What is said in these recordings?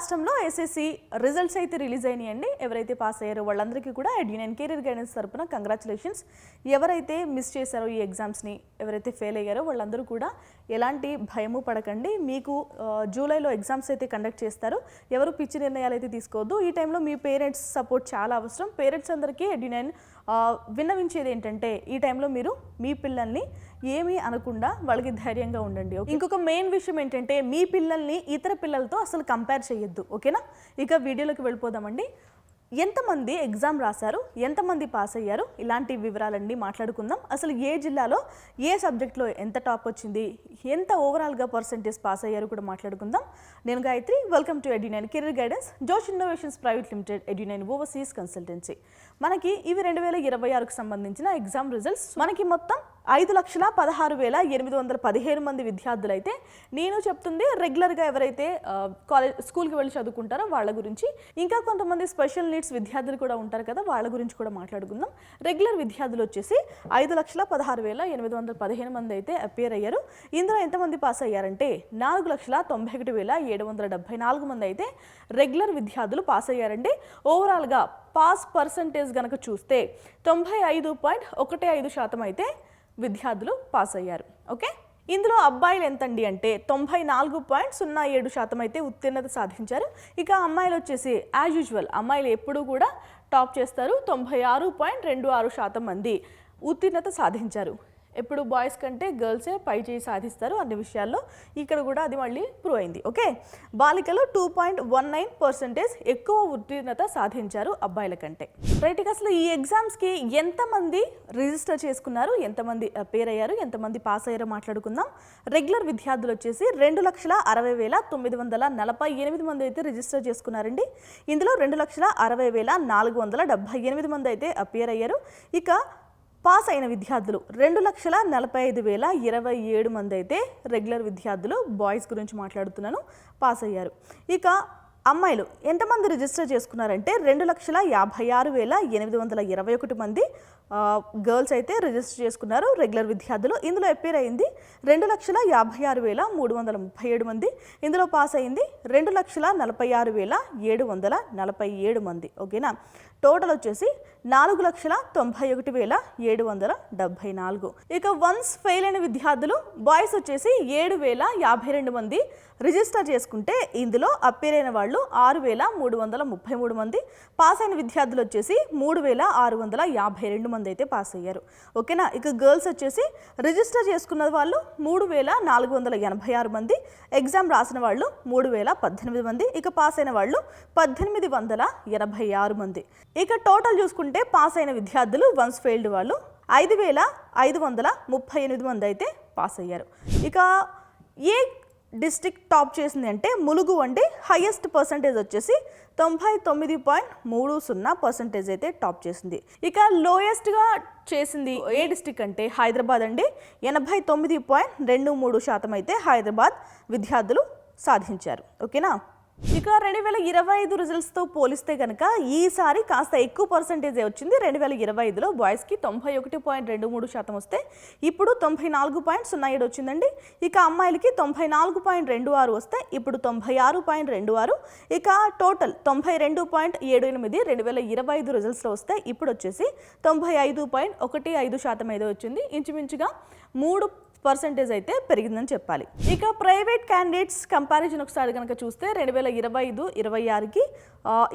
రాష్ట్రంలో SSC results అయితే release అయినాయండి. ఎవరైతే పాస్ అయ్యారో వాళ్ళందరికీ కూడా ఎడ్యునియన్ కెరీర్ గైడెన్స్ తరపున కంగ్రాచులేషన్స్. ఎవరైతే మిస్ చేశారో ఈ ఎగ్జామ్స్ని, ఎవరైతే ఫెయిల్ అయ్యారో వాళ్ళందరూ కూడా ఎలాంటి భయము పడకండి. మీకు జూలైలో ఎగ్జామ్స్ అయితే కండక్ట్ చేస్తారు. ఎవరు పిచ్చి నిర్ణయాలు అయితే తీసుకోవద్దు. ఈ టైంలో మీ పేరెంట్స్ సపోర్ట్ చాలా అవసరం. పేరెంట్స్ అందరికీ ఎడ్యునియన్ విన్నవించేది ఏంటంటే ఈ టైంలో మీరు మీ పిల్లల్ని ఏమీ అనకుండా వాళ్ళకి ధైర్యంగా ఉండండి. ఇంకొక మెయిన్ విషయం ఏంటంటే మీ పిల్లల్ని ఇతర పిల్లలతో అసలు కంపేర్ చేయొద్దు. ఓకేనా? ఇక వీడియోలోకి వెళ్ళిపోదామండి. ఎంతమంది ఎగ్జామ్ రాశారు, ఎంతమంది పాస్ అయ్యారు, ఇలాంటి వివరాలన్నీ మాట్లాడుకుందాం. అసలు ఏ జిల్లాలో ఏ సబ్జెక్ట్లో ఎంత టాప్ వచ్చింది, ఎంత ఓవరాల్గా పర్సెంటేజ్ పాస్ అయ్యారు కూడా మాట్లాడుకుందాం. నేను Gayatri. Welcome to Edunine career guidance, Josh innovations private limited, Edunine overseas consultancy. మనకి ఇవి 2026కు సంబంధించిన ఎగ్జామ్ రిజల్ట్స్. మనకి మొత్తం 5,16,817 మంది విద్యార్థులు అయితే, నేను చెప్తుంది రెగ్యులర్గా ఎవరైతే స్కూల్కి వెళ్ళి చదువుకుంటారో వాళ్ళ గురించి. ఇంకా కొంతమంది స్పెషల్ నీడ్స్ విద్యార్థులు కూడా ఉంటారు కదా, వాళ్ళ గురించి కూడా మాట్లాడుకుందాం. రెగ్యులర్ విద్యార్థులు వచ్చేసి 5,16,817 మంది అయితే అపియర్ అయ్యారు. ఇందులో ఎంతమంది పాస్ అయ్యారంటే 4,91,774 మంది అయితే రెగ్యులర్ విద్యార్థులు పాస్ అయ్యారండి. ఓవరాల్గా పాస్ పర్సంటేజ్ కనుక చూస్తే 95.15% అయితే విద్యార్థులు పాస్ అయ్యారు. ఓకే, ఇందులో అబ్బాయిలు ఎంతండి అంటే 94.07% అయితే ఉత్తీర్ణత సాధించారు. ఇక అమ్మాయిలు వచ్చేసి యాజ్ యూజువల్ అమ్మాయిలు ఎప్పుడూ కూడా టాప్ చేస్తారు. 96.26% మంది ఉత్తీర్ణత సాధించారు. ఎప్పుడు బాయ్స్ కంటే గర్ల్సే పై చేయి సాధిస్తారు అన్ని విషయాల్లో. ఇక్కడ కూడా అది మళ్ళీ ప్రూవ్ అయింది. ఓకే, బాలికలు 2.19% ఎక్కువ ఉత్తీర్ణత సాధించారు అబ్బాయిల కంటే. రైట్, అసలు ఈ ఎగ్జామ్స్కి ఎంతమంది రిజిస్టర్ చేసుకున్నారు, ఎంతమంది అపేర్ అయ్యారు, ఎంతమంది పాస్ అయ్యారో మాట్లాడుకుందాం. రెగ్యులర్ విద్యార్థులు వచ్చేసి 2,60,948 మంది అయితే రిజిస్టర్ చేసుకున్నారండి. ఇందులో 2,60,478 మంది అయితే అపేర్ అయ్యారు. ఇక పాస్ అయిన విద్యార్థులు 2,45,027 మంది అయితే రెగ్యులర్ విద్యార్థులు, బాయ్స్ గురించి మాట్లాడుతున్నాను, పాస్ అయ్యారు. ఇక అమ్మాయిలు ఎంతమంది రిజిస్టర్ చేసుకున్నారంటే 2,56,821 మంది గర్ల్స్ అయితే రిజిస్టర్ చేసుకున్నారు రెగ్యులర్ విద్యార్థులు. ఇందులో అపేర్ అయింది 2,56,337 మంది. ఇందులో పాస్ అయింది 2,46,747 మంది. ఓకేనా? టోటల్ వచ్చేసి 4,91,774. ఇక వన్స్ ఫెయిల్ అయిన విద్యార్థులు బాయ్స్ వచ్చేసి 7,052 మంది రిజిస్టర్ చేసుకుంటే ఇందులో అపేర్ అయిన వాళ్ళు 6,333 మంది. పాస్ అయిన విద్యార్థులు వచ్చేసి 3,652 మంది అయితే పాస్ అయ్యారు. ఓకేనా? ఇక గర్ల్స్ వచ్చేసి రిజిస్టర్ చేసుకున్న వాళ్ళు 3,486 మంది, ఎగ్జామ్ రాసిన వాళ్ళు 3,018 మంది, ఇక పాస్ అయిన వాళ్ళు 1,886 మంది. ఇక టోటల్ చూసుకుంటే పాస్ అయిన విద్యార్థులు వన్స్ ఫెయిల్డ్ వాళ్ళు 5,538 మంది అయితే పాస్ అయ్యారు. ఇక ఏ డిస్ట్రిక్ట్ టాప్ చేసింది అంటే ములుగు అండి. హైయెస్ట్ పర్సంటేజ్ వచ్చేసి 99.30% అయితే టాప్ చేసింది. ఇక లోయెస్ట్గా చేసింది ఏ డిస్ట్రిక్ట్ అంటే హైదరాబాద్ అండి. 89.23% అయితే హైదరాబాద్ విద్యార్థులు సాధించారు. ఓకేనా? ఇక 2025 రిజల్ట్స్తో పోలిస్తే కనుక ఈసారి కాస్త ఎక్కువ పర్సంటేజే వచ్చింది. 2025లో బాయ్స్కి 91.23% వస్తే ఇప్పుడు 94.07 వచ్చిందండి. ఇక అమ్మాయిలకి 94.26 వస్తే ఇప్పుడు 96.26. ఇక టోటల్ 92.78 2025 రిజల్ట్స్లో వస్తే ఇప్పుడు వచ్చేసి 95.15% అయితే వచ్చింది. ఇంచుమించుగా 3% అయితే పెరిగిందని చెప్పాలి. ఇక ప్రైవేట్ క్యాండిడేట్స్ కంపారిజన్ ఒకసారి కనుక చూస్తే 2025-26కి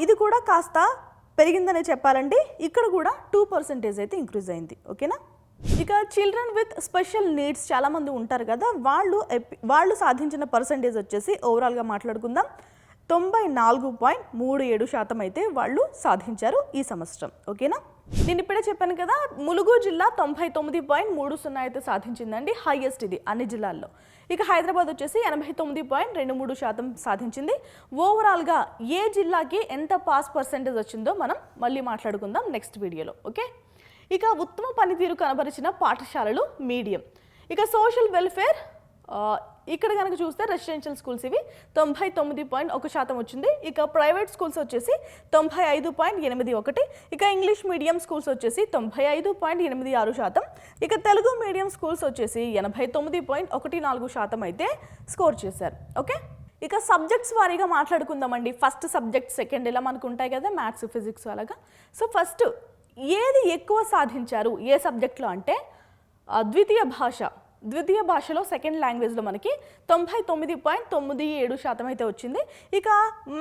ఇది కూడా కాస్త పెరిగిందనే చెప్పాలండి. ఇక్కడ కూడా 2% అయితే ఇంక్రీజ్ అయింది. ఓకేనా? ఇక చిల్డ్రన్ విత్ స్పెషల్ నీడ్స్ చాలామంది ఉంటారు కదా, వాళ్ళు సాధించిన పర్సంటేజ్ వచ్చేసి ఓవరాల్గా మాట్లాడుకుందాం 94.37% అయితే వాళ్ళు సాధించారు ఈ సంవత్సరం. ఓకేనా? నేను ఇప్పుడే చెప్పాను కదా, ములుగు జిల్లా 99.30 అయితే సాధించిందండి, హైయెస్ట్ ఇది అన్ని జిల్లాల్లో. ఇక హైదరాబాద్ వచ్చేసి 89.23% సాధించింది. ఓవరాల్గా ఏ జిల్లాకి ఎంత పాస్ పర్సెంటేజ్ వచ్చిందో మనం మళ్ళీ మాట్లాడుకుందాం నెక్స్ట్ వీడియోలో. ఓకే, ఇక ఉత్తమ పనితీరు కనబరిచిన పాఠశాలలు మీడియం. ఇక సోషల్ వెల్ఫేర్ ఇక్కడ కనుక చూస్తే రెసిడెన్షియల్ స్కూల్స్ ఇవి 99.1% వచ్చింది. ఇక ప్రైవేట్ స్కూల్స్ వచ్చేసి 95.81. ఇక ఇంగ్లీష్ మీడియం స్కూల్స్ వచ్చేసి 95.86%. ఇక తెలుగు మీడియం స్కూల్స్ వచ్చేసి 89.14% అయితే స్కోర్ చేశారు. ఓకే, ఇక సబ్జెక్ట్స్ వారీగా మాట్లాడుకుందామండి. ఫస్ట్ సబ్జెక్ట్, సెకండ్ ఇలా మనకు ఉంటాయి కదా, మ్యాథ్స్, ఫిజిక్స్ అలాగా. సో ఫస్ట్ ఏది ఎక్కువ సాధించారు ఏ సబ్జెక్ట్లో అంటే ద్వితీయ భాషలో సెకండ్ లాంగ్వేజ్లో మనకి 99.97% అయితే వచ్చింది. ఇక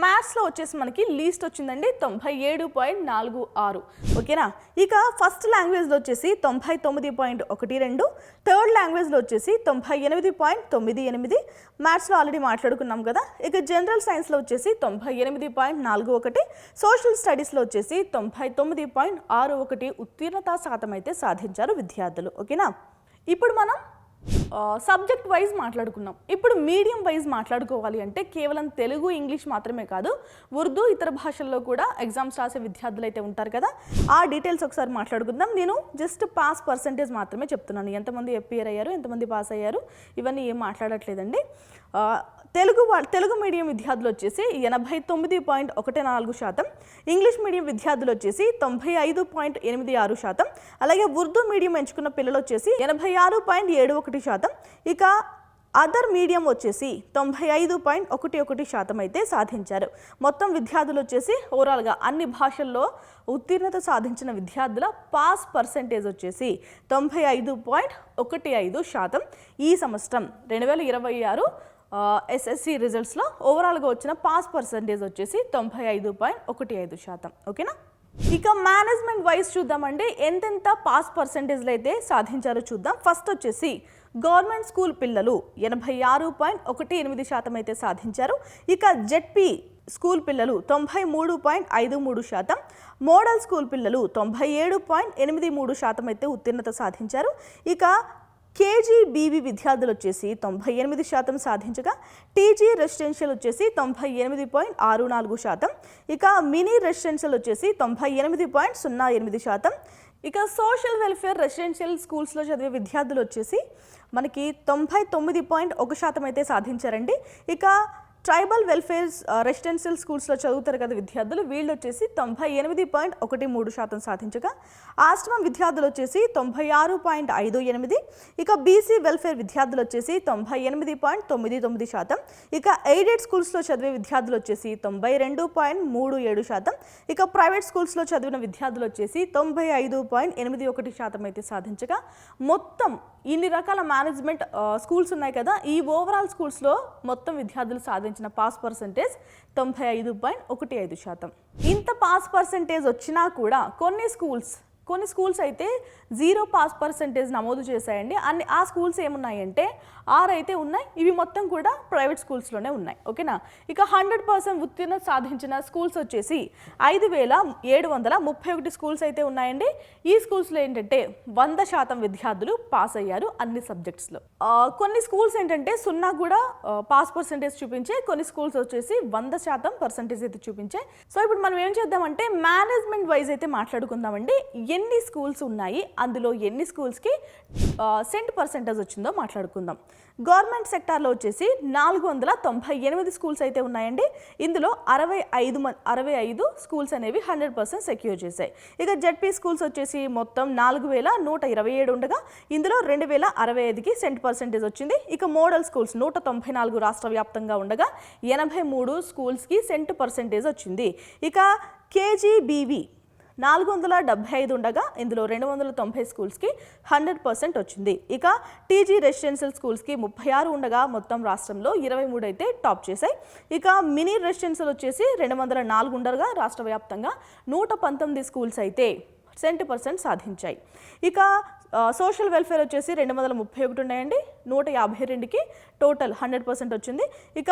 మ్యాథ్స్లో వచ్చేసి మనకి లీస్ట్ వచ్చిందండి 97.46. ఓకేనా. ఇక ఫస్ట్ లాంగ్వేజ్లో వచ్చేసి 99.12, థర్డ్ లాంగ్వేజ్లో వచ్చేసి 98.98. మ్యాథ్స్లో ఆల్రెడీ మాట్లాడుకున్నాం కదా. ఇక జనరల్ సైన్స్లో వచ్చేసి 98.41, సోషల్ స్టడీస్లో వచ్చేసి 99.61 ఉత్తీర్ణతా శాతం అయితే సాధించారు విద్యార్థులు. ఓకేనా. ఇప్పుడు మనం సబ్జెక్ట్ వైజ్ మాట్లాడుకున్నాం. ఇప్పుడు మీడియం వైజ్ మాట్లాడుకోవాలి అంటే కేవలం తెలుగు, ఇంగ్లీష్ మాత్రమే కాదు, ఉర్దూ, ఇతర భాషల్లో కూడా ఎగ్జామ్స్ రాసే విద్యార్థులు అయితే ఉంటారు కదా. ఆ డీటెయిల్స్ ఒకసారి మాట్లాడుకుందాం. నేను జస్ట్ పాస్ పర్సంటేజ్ మాత్రమే చెప్తున్నాను. ఎంతమంది అపియర్ అయ్యారు, ఎంతమంది పాస్ అయ్యారు, ఇవన్నీ ఏం మాట్లాడట్లేదండి. తెలుగు మీడియం విద్యార్థులు వచ్చేసి 89.14%, ఇంగ్లీష్ మీడియం విద్యార్థులు వచ్చేసి 95.86%, అలాగే ఉర్దూ మీడియం ఎంచుకున్న పిల్లలు వచ్చేసి 86.71%, ఇక అదర్ మీడియం వచ్చేసి 95.11% అయితే సాధించారు. మొత్తం విద్యార్థులు వచ్చేసి ఓవరాల్గా అన్ని భాషల్లో ఉత్తీర్ణత సాధించిన విద్యార్థుల పాస్ పర్సెంటేజ్ వచ్చేసి 95.15%. ఈ సంవత్సరం 2026 ఎస్ఎస్సి రిజల్ట్స్లో ఓవరాల్గా వచ్చిన పాస్ పర్సంటేజ్ వచ్చేసి 95.15%. ఓకేనా. ఇక మేనేజ్మెంట్ వైజ్ చూద్దామండి, ఎంతెంత పాస్ పర్సంటేజ్లు అయితే సాధించారో చూద్దాం. ఫస్ట్ వచ్చేసి గవర్నమెంట్ స్కూల్ పిల్లలు 86.18% అయితే సాధించారు. ఇక జెడ్పీ స్కూల్ పిల్లలు 93.53%, మోడల్ స్కూల్ పిల్లలు 97.83% అయితే ఉత్తీర్ణత సాధించారు. ఇక కేజీబీవీ విద్యార్థులు వచ్చేసి 98% సాధించగా, టీజీ రెసిడెన్షియల్ వచ్చేసి 98.64%, ఇక మినీ రెసిడెన్షియల్ వచ్చేసి 98.08%, ఇక సోషల్ వెల్ఫేర్ రెసిడెన్షియల్ స్కూల్స్లో చదివే విద్యార్థులు వచ్చేసి మనకి 99.1% అయితే సాధించారండి. ఇక ట్రైబల్ వెల్ఫేర్ రెసిడెన్షియల్ స్కూల్స్లో చదువుతారు కదా విద్యార్థులు, వీళ్ళు వచ్చేసి 98.13% సాధించగా, ఆశ్రమం విద్యార్థులు వచ్చేసి 96.58, ఇక బీసీ వెల్ఫేర్ విద్యార్థులు వచ్చేసి 98.99%, ఇక ఎయిడెడ్ స్కూల్స్లో చదివే విద్యార్థులు వచ్చేసి 92.37%, ఇక ప్రైవేట్ స్కూల్స్లో చదివిన విద్యార్థులు వచ్చేసి 95.81% అయితే సాధించగా, మొత్తం ఇన్ని రకాల మేనేజ్మెంట్ స్కూల్స్ ఉన్నాయి కదా, ఈ ఓవరాల్ స్కూల్స్లో మొత్తం విద్యార్థులు సాధించిన పాస్ పర్సంటేజ్ 95.15%. ఇంత పాస్ పర్సంటేజ్ వచ్చినా కూడా కొన్ని స్కూల్స్ అయితే 0 పాస్ పర్సంటేజ్ నమోదు చేశాయండి. ఆ స్కూల్స్ ఏమున్నాయంటే 6 అయితే ఉన్నాయి. ఇవి మొత్తం కూడా ప్రైవేట్ స్కూల్స్లోనే ఉన్నాయి. ఓకేనా. ఇక 100% ఉత్తీర్ణత సాధించిన స్కూల్స్ వచ్చేసి 5,731 స్కూల్స్ అయితే ఉన్నాయండి. ఈ స్కూల్స్లో ఏంటంటే 100% విద్యార్థులు పాస్ అయ్యారు అన్ని సబ్జెక్ట్స్లో. కొన్ని స్కూల్స్ ఏంటంటే 0 కూడా పాస్ పర్సంటేజ్ చూపించే, కొన్ని స్కూల్స్ వచ్చేసి 100% పర్సంటేజ్ అయితే చూపించే. సో ఇప్పుడు మనం ఏం చేద్దామంటే మేనేజ్మెంట్ వైజ్ అయితే మాట్లాడుకుందామండి. ఎన్ని స్కూల్స్ ఉన్నాయి, అందులో ఎన్ని స్కూల్స్కి సెంట్ పర్సెంటేజ్ వచ్చిందో మాట్లాడుకుందాం. గవర్నమెంట్ సెక్టార్లో వచ్చేసి 498 స్కూల్స్ అయితే ఉన్నాయండి. ఇందులో 65 స్కూల్స్ అనేవి 100% సెక్యూర్ చేశాయి. ఇక జెడ్పీ స్కూల్స్ వచ్చేసి మొత్తం 4,127 ఉండగా, ఇందులో 2,065కి సెంట్ పర్సెంటేజ్ వచ్చింది. ఇక మోడల్ స్కూల్స్ 194 రాష్ట్ర వ్యాప్తంగా ఉండగా 83 స్కూల్స్కి సెంట్ పర్సెంటేజ్ వచ్చింది. ఇక కేజీబీవీ 475 ఉండగా, ఇందులో 290 స్కూల్స్కి 100% వచ్చింది. ఇక టీజీ రెసిడెన్షియల్ స్కూల్స్కి 36 ఉండగా మొత్తం రాష్ట్రంలో 23 అయితే టాప్ చేశాయి. ఇక మినీ రెసిడెన్షియల్ వచ్చేసి 204 ఉండగా రాష్ట్ర వ్యాప్తంగా 119 స్కూల్స్ అయితే సెంట్ పర్సెంట్ సాధించాయి. ఇక సోషల్ వెల్ఫేర్ వచ్చేసి 231 ఉన్నాయండి, 152కి టోటల్ 100% వచ్చింది. ఇక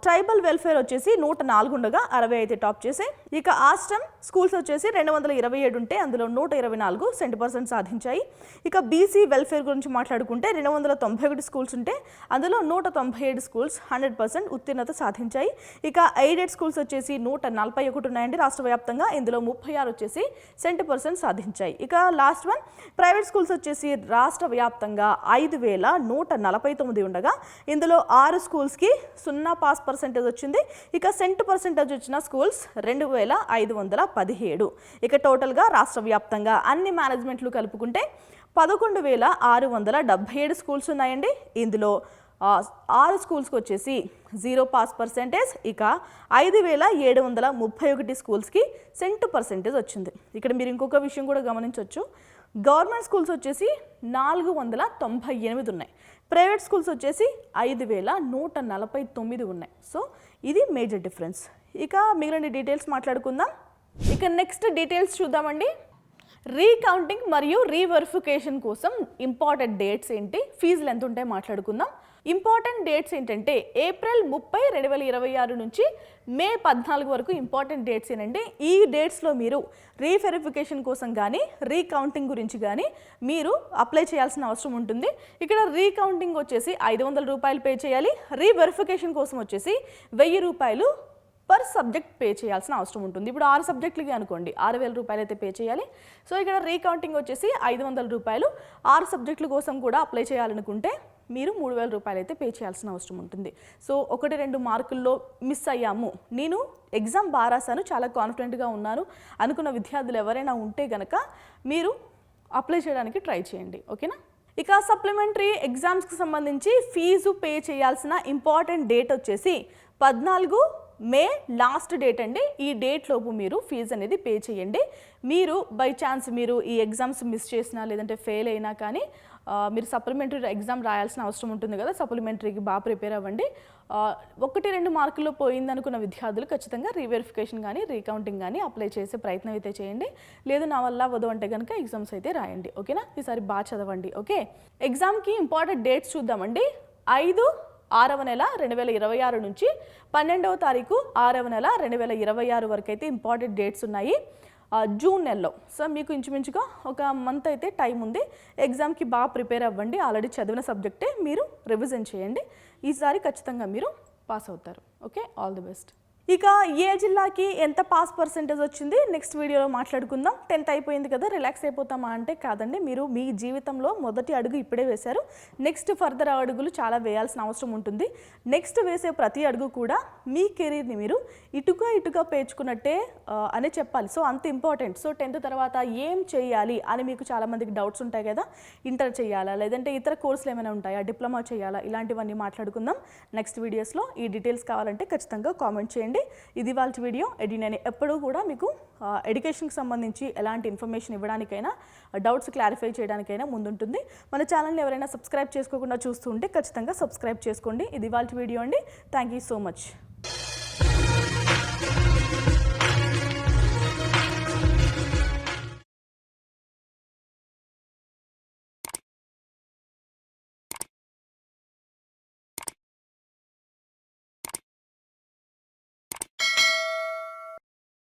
ట్రైబల్ వెల్ఫేర్ వచ్చేసి 104 ఉండగా 60 అయితే టాప్ చేసాయి. ఇక ఆశ్రమ్ స్కూల్స్ వచ్చేసి 227 ఉంటే అందులో 124 సెంట్ పర్సెంట్ సాధించాయి. ఇక బీసీ వెల్ఫేర్ గురించి మాట్లాడుకుంటే 291 స్కూల్స్ ఉంటే అందులో 197 స్కూల్స్ 100% ఉత్తీర్ణత సాధించాయి. ఇక ఎయిడెడ్ స్కూల్స్ వచ్చేసి 141 ఉన్నాయండి రాష్ట్ర వ్యాప్తంగా, ఇందులో 36 వచ్చేసి సెంట్ పర్సెంట్ సాధించాయి. ఇక లాస్ట్ వన్ ప్రైవేట్ స్కూల్స్ వచ్చేసి రాష్ట్ర వ్యాప్తంగా 5,149 ఉండగా, ఇందులో 6 స్కూల్స్కి 0 పాస్ పర్సెంటేజ్ వచ్చింది. ఇక సెంట్ పర్సెంటేజ్ వచ్చిన స్కూల్స్ 2,517. ఇక టోటల్గా రాష్ట్ర వ్యాప్తంగా అన్ని మేనేజ్మెంట్లు కలుపుకుంటే 11,677 స్కూల్స్ ఉన్నాయండి. ఇందులో 6 స్కూల్స్కి వచ్చేసి 0 పాస్ పర్సెంటేజ్, ఇక 5,731 స్కూల్స్కి సెంట్ పర్సెంటేజ్ వచ్చింది. ఇక్కడ మీరు ఇంకొక విషయం కూడా గమనించవచ్చు, గవర్నమెంట్ స్కూల్స్ వచ్చేసి 498 ఉన్నాయి, ప్రైవేట్ స్కూల్స్ వచ్చేసి 5,149 ఉన్నాయి. సో ఇది మేజర్ డిఫరెన్స్. ఇక మిగిలిన డీటెయిల్స్ మాట్లాడుకుందాం. ఇక నెక్స్ట్ డీటెయిల్స్ చూద్దామండి. రీకౌంటింగ్ మరియు రీవెరిఫికేషన్ కోసం ఇంపార్టెంట్ డేట్స్ ఏంటి, ఫీజులు ఎంత ఉంటాయి మాట్లాడుకుందాం. ఇంపార్టెంట్ డేట్స్ ఏంటంటే ఏప్రిల్ 30, 2026 నుంచి మే 14 వరకు ఇంపార్టెంట్ డేట్స్ ఏనండి. ఈ డేట్స్లో మీరు రీవెరిఫికేషన్ కోసం కానీ రీకౌంటింగ్ గురించి కానీ మీరు అప్లై చేయాల్సిన అవసరం ఉంటుంది. ఇక్కడ రీకౌంటింగ్ వచ్చేసి 500 రూపాయలు పే చేయాలి, రీవెరిఫికేషన్ కోసం వచ్చేసి 1000 రూపాయలు పర్ సబ్జెక్ట్ పే చేయాల్సిన అవసరం ఉంటుంది. ఇప్పుడు 6 సబ్జెక్టులకి అనుకోండి 6,000 రూపాయలు అయితే పే చేయాలి. సో ఇక్కడ రీకౌంటింగ్ వచ్చేసి 500 రూపాయలు. 6 సబ్జెక్టుల కోసం కూడా అప్లై చేయాలనుకుంటే మీరు 3,000 రూపాయలు అయితే పే చేయాల్సిన అవసరం ఉంటుంది. సో 1-2 మార్కుల్లో మిస్ అయ్యాము, నేను ఎగ్జామ్ బాగా రాశాను, చాలా కాన్ఫిడెంట్గా ఉన్నాను అనుకున్న విద్యార్థులు ఎవరైనా ఉంటే కనుక మీరు అప్లై చేయడానికి ట్రై చేయండి. ఓకేనా. ఇక సప్లిమెంటరీ ఎగ్జామ్స్కి సంబంధించి ఫీజు పే చేయాల్సిన ఇంపార్టెంట్ డేట్ వచ్చేసి 14 మే లాస్ట్ డేట్ అండి. ఈ డేట్ లోపు మీరు ఫీజు అనేది పే చేయండి. మీరు బై ఛాన్స్ మీరు ఈ ఎగ్జామ్స్ మిస్ చేసినా లేదంటే ఫెయిల్ అయినా కానీ మీరు సప్లిమెంటరీ ఎగ్జామ్ రాయాల్సిన అవసరం ఉంటుంది కదా, సప్లిమెంటరీకి బాగా ప్రిపేర్ అవ్వండి. 1-2 మార్కుల్లో పోయిందనుకున్న విద్యార్థులు ఖచ్చితంగా రీవెరిఫికేషన్ కానీ రీకౌంటింగ్ కానీ అప్లై చేసే ప్రయత్నం అయితే చేయండి. లేదు నా వల్ల అవ్వదు అంటే కనుక ఎగ్జామ్స్ అయితే రాయండి. ఓకేనా. ఈసారి బాగా చదవండి. ఓకే. ఎగ్జామ్కి ఇంపార్టెంట్ డేట్స్ చూద్దామండి. 5/6వ నెల 2026 నుంచి 12వ తారీఖు 6వ నెల 2026 వరకు అయితే ఇంపార్టెంట్ డేట్స్ ఉన్నాయి జూన్ నెలలో. సో మీకు ఇంచుమించుగా ఒక మంత్ అయితే టైం ఉంది. ఎగ్జామ్కి బాగా ప్రిపేర్ అవ్వండి. ఆల్రెడీ చదివిన సబ్జెక్టే మీరు రివిజన్ చేయండి. ఈసారి ఖచ్చితంగా మీరు పాస్ అవుతారు. ఓకే. All the best. ఇక ఏ జిల్లాకి ఎంత పాస్ పర్సెంటేజ్ వచ్చింది నెక్స్ట్ వీడియోలో మాట్లాడుకుందాం. 10th అయిపోయింది కదా, రిలాక్స్ అయిపోతామా అంటే కాదండి. మీరు మీ జీవితంలో మొదటి అడుగు ఇప్పుడే వేశారు. నెక్స్ట్ ఫర్దర్ అడుగులు చాలా వేయాల్సిన అవసరం ఉంటుంది. నెక్స్ట్ వేసే ప్రతి అడుగు కూడా మీ కెరీర్ని మీరు ఇటుగా పేర్చుకున్నట్టే అనే చెప్పాలి. సో అంత ఇంపార్టెంట్. సో 10th తర్వాత ఏం చేయాలి అని మీకు చాలామందికి డౌట్స్ ఉంటాయి కదా, ఇంటర్ చేయాలా లేదంటే ఇతర కోర్సులు ఏమైనా ఉంటాయా, డిప్లొమా చేయాలా, ఇలాంటివన్నీ మాట్లాడుకుందాం నెక్స్ట్ వీడియోస్లో. ఈ డీటెయిల్స్ కావాలంటే ఖచ్చితంగా కామెంట్ చేయండి. ఇది వాళ్ళ వీడియో. నేను ఎప్పుడూ కూడా మీకు ఎడ్యుకేషన్కి సంబంధించి ఎలాంటి ఇన్ఫర్మేషన్ ఇవ్వడానికైనా డౌట్స్ క్లారిఫై చేయడానికైనా ముందుంటుంది. మన ఛానల్ని ఎవరైనా సబ్స్క్రైబ్ చేసుకోకుండా చూస్తూ ఉంటే ఖచ్చితంగా సబ్స్క్రైబ్ చేసుకోండి. ఇది వాళ్ళ వీడియో అండి. Thank you so much.